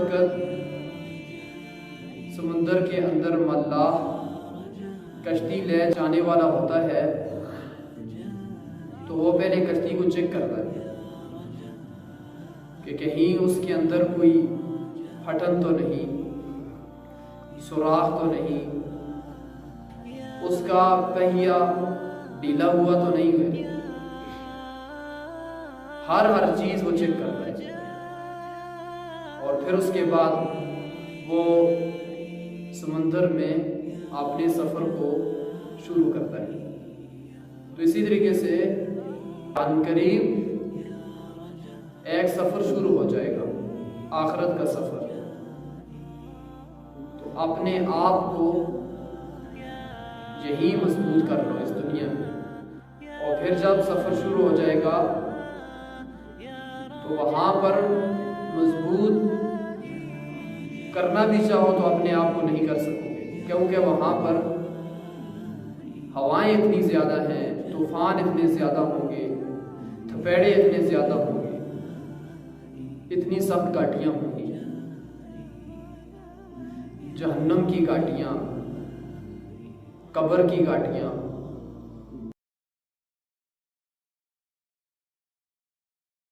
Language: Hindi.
वक्त समुंदर के अंदर मल्लाह कश्ती ले जाने वाला होता है तो वो पहले कश्ती को चेक करता है कि कहीं उसके अंदर कोई फटन तो नहीं, सुराख तो नहीं, उसका पहिया ढीला हुआ तो नहीं है। हर चीज वो चेक करता है और फिर उसके बाद वो समुंदर में अपने सफर को शुरू करता है। तो इसी तरीके से अनकरीब एक सफर शुरू हो जाएगा, आखिरत का सफर। तो अपने आप को यही मजबूत कर लो इस दुनिया में, और फिर जब सफर शुरू हो जाएगा तो वहां पर मजबूत करना भी चाहो तो अपने आप को नहीं कर सकोगे, क्योंकि वहां पर हवाएं इतनी ज्यादा हैं, तूफान इतने ज्यादा होंगे, थपेड़े इतने ज्यादा होंगे, इतनी सख्त घाटियां होंगी, जहन्नम की घाटियां, कब्र की घाटियां,